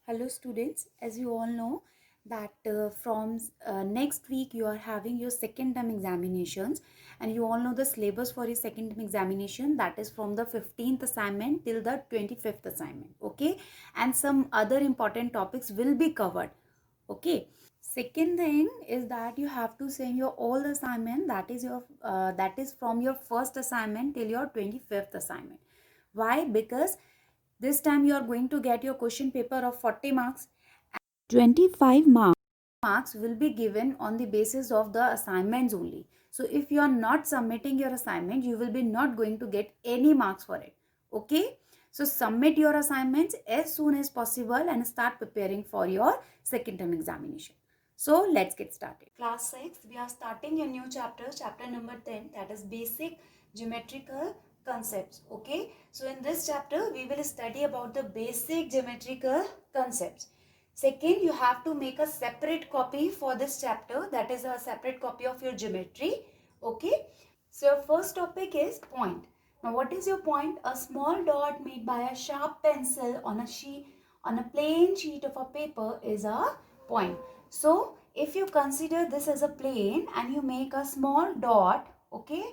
Hello students, as you all know that from next week you are having your second term examinations, and you all know the syllabus for your second term examination, that is from the 15th assignment till the 25th assignment. Okay, and some other important topics will be covered. Okay, second thing is that you have to send your all assignment, that is from your first assignment till your 25th assignment. Why? Because this time you are going to get your question paper of 40 marks. 25 marks will be given on the basis of the assignments only. So if you are not submitting your assignment, you will be not going to get any marks for it. Okay, so submit your assignments as soon as possible and start preparing for your second term examination. So let's get started. Class 6, we are starting a new chapter, chapter number 10, that is basic geometrical concepts. Okay, so in this chapter we will study about the basic geometrical concepts. Second, you have to make a separate copy for this chapter, that is a separate copy of your geometry. Okay, so your first topic is point. Now what is your point? A small dot made by a sharp pencil on a plain sheet of a paper is a point. So if you consider this as a plane and you make a small dot, okay,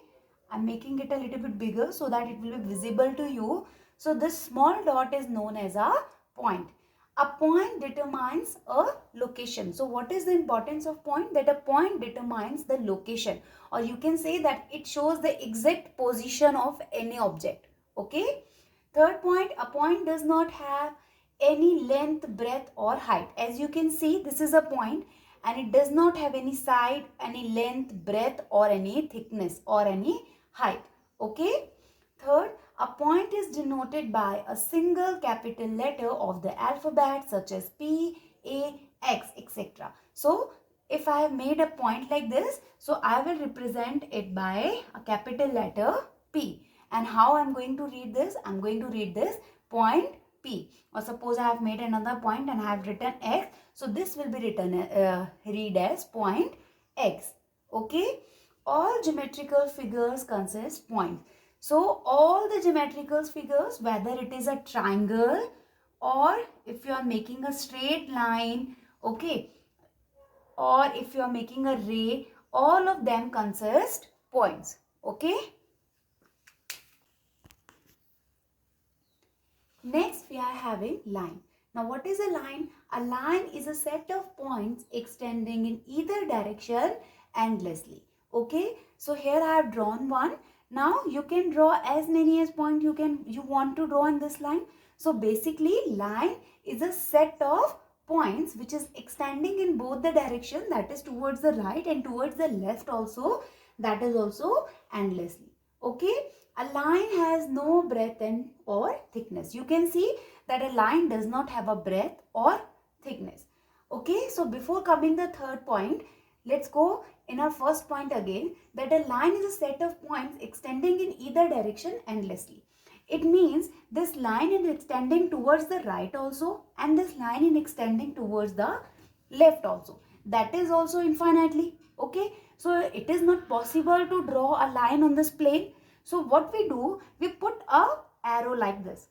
I'm making it a little bit bigger so that it will be visible to you. So this small dot is known as a point. A point determines a location. So what is the importance of point? That a point determines the location, or you can say that it shows the exact position of any object. Okay. Third point, a point does not have any length, breadth or height. As you can see, this is a point and it does not have any side, any length, breadth or any thickness or any height. Okay. Third, a point is denoted by a single capital letter of the alphabet such as P, A, X, etc. So, if I have made a point like this, so I will represent it by a capital letter P. And how I am going to read this? I am going to read this point P. Or suppose I have made another point and I have written X. So, this will be written read as point X. Okay. All geometrical figures consist points. So all the geometrical figures, whether it is a triangle or if you are making a straight line, okay, or if you are making a ray, all of them consist points. Okay. Next we are having line. Now what is a line? A line is a set of points extending in either direction endlessly. Okay. So here I have drawn one. Now you can draw as many as points you want to draw on this line. So basically line is a set of points which is extending in both the direction, that is towards the right and towards the left also, that is also endlessly. Okay. A line has no breadth and or thickness. You can see that a line does not have a breadth or thickness. Okay, so before coming the third point, let's go in our first point again, that a line is a set of points extending in either direction endlessly. It means this line is extending towards the right also and this line is extending towards the left also. That is also infinitely. Okay, so it is not possible to draw a line on this plane. So what we do, we put a arrow like this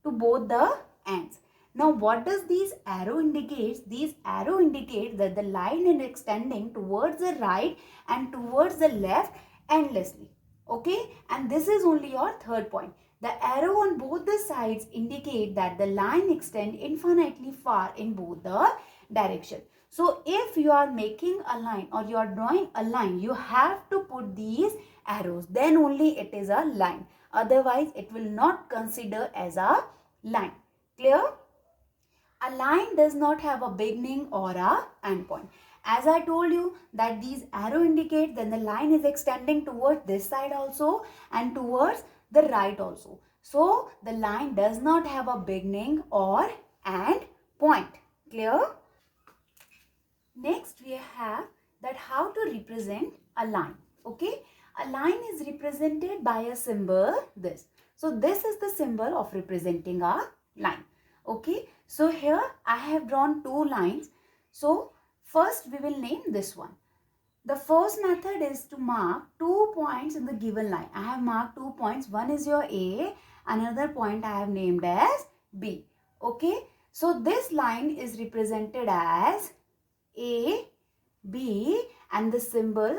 to both the ends. Now what does these arrow indicates? These arrow indicate that the line is extending towards the right and towards the left endlessly. Okay, and this is only your third point. The arrow on both the sides indicate that the line extends infinitely far in both the direction. So if you are making a line or you are drawing a line, you have to put these arrows, then only it is a line. Otherwise it will not consider as a line. Clear? A line does not have a beginning or a end point. As I told you that these arrow indicate that the line is extending towards this side also and towards the right also. So the line does not have a beginning or end point. Clear? Next we have that how to represent a line. Okay, a line is represented by a symbol this. So this is the symbol of representing a line. Okay, so here I have drawn two lines. So first we will name this one. The first method is to mark 2 points in the given line. I have marked 2 points. One is your A, another point I have named as B. Okay. So this line is represented as A, B, and this symbol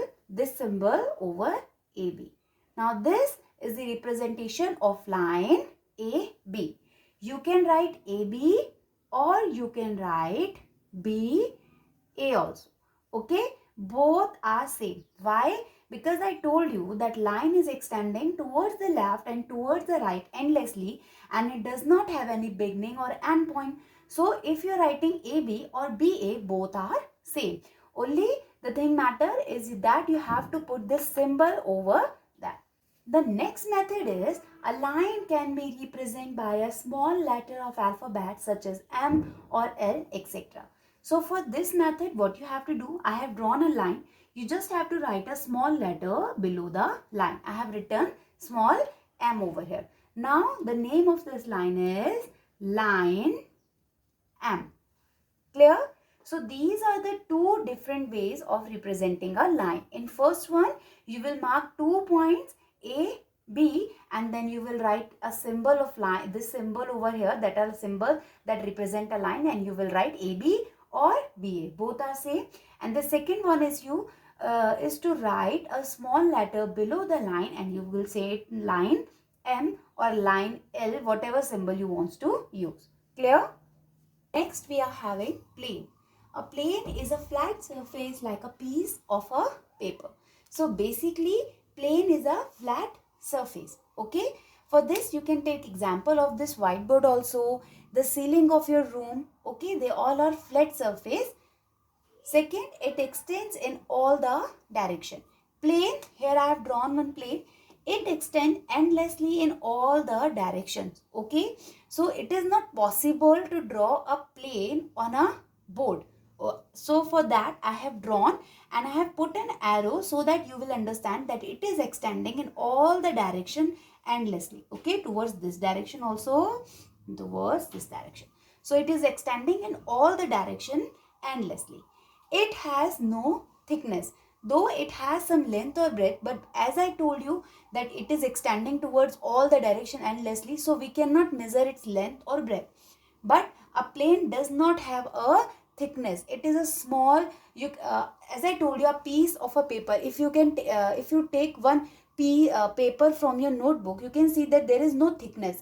over AB. Now this is the representation of line AB. You can write AB or you can write B, A also. Okay, both are same. Why? Because I told you that line is extending towards the left and towards the right endlessly, and it does not have any beginning or end point. So if you're writing AB or BA, both are same. Only the thing matter is that you have to put this symbol over that. The next method is a line can be represented by a small letter of alphabet such as M or L, etc. So for this method, what you have to do, I have drawn a line. You just have to write a small letter below the line. I have written small m over here. Now the name of this line is line M. Clear? So these are the two different ways of representing a line. In first one, you will mark 2 points A, B, and then you will write a symbol of line, this symbol over here, that are a symbol that represent a line, and you will write AB or BA. Both are same. And the second one is is to write a small letter below the line, and you will say line M or line L, whatever symbol you want to use. Clear? Next we are having plane. A plane is a flat surface like a piece of a paper. So basically plane is a flat surface. Okay. For this you can take example of this whiteboard also, the ceiling of your room. Okay. They all are flat surface. Second, it extends in all the direction. Plane, here I have drawn one plane. It extends endlessly in all the directions. Okay. So it is not possible to draw a plane on a board. So for that I have drawn and I have put an arrow so that you will understand that it is extending in all the direction endlessly. Okay. Towards this direction also, towards this direction. So it is extending in all the direction endlessly. It has no thickness, though it has some length or breadth, but as I told you that it is extending towards all the direction endlessly, so we cannot measure its length or breadth. But a plane does not have a thickness. It is a small, as I told you, a piece of a paper. If you take one paper from your notebook, you can see that there is no thickness.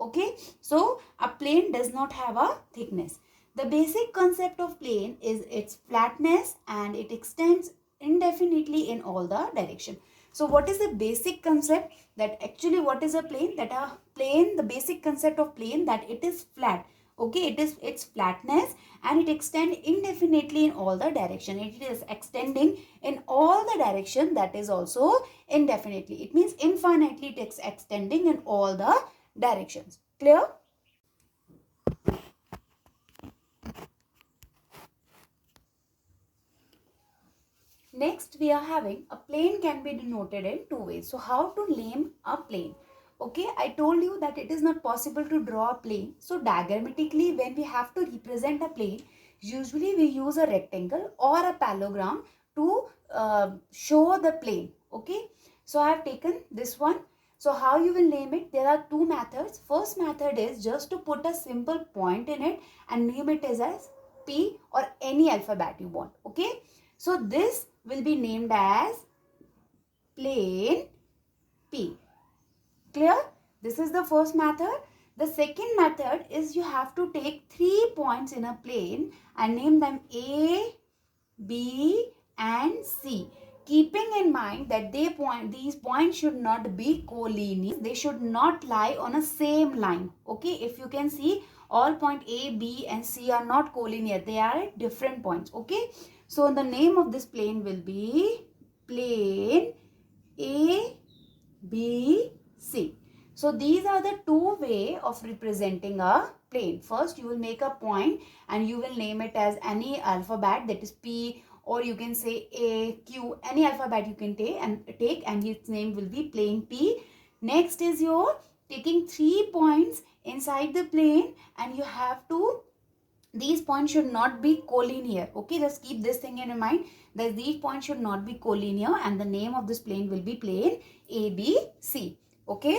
Okay, so a plane does not have a thickness. The basic concept of plane is its flatness and it extends indefinitely in all the direction. So what is the basic concept? That actually what is a plane? That a plane, the basic concept of plane, that it is flat. Okay, it is its flatness and it extends indefinitely in all the direction. It is extending in all the direction, that is also indefinitely. It means infinitely it is extending in all the directions. Clear? Next, we are having a plane can be denoted in two ways. So how to name a plane? Okay, I told you that it is not possible to draw a plane. So diagrammatically, when we have to represent a plane, usually we use a rectangle or a parallelogram to show the plane. Okay, so I have taken this one. So how you will name it? There are two methods. First method is just to put a simple point in it and name it as P or any alphabet you want. Okay, so this will be named as plane P. Clear? This is the first method. The second method is you have to take 3 points in a plane and name them A, B and C. Keeping in mind that these points should not be collinear. They should not lie on a same line. Okay, if you can see, all point A, B and C are not collinear. They are at different points. Okay, so the name of this plane will be plane A, B, C. So these are the two ways of representing a plane. First, you will make a point and you will name it as any alphabet, that is P, or you can say A, Q, any alphabet you can take and its name will be plane P. Next is your taking 3 points inside the plane and you have to, these points should not be collinear. Okay, just keep this thing in your mind that these points should not be collinear and the name of this plane will be plane ABC. Okay.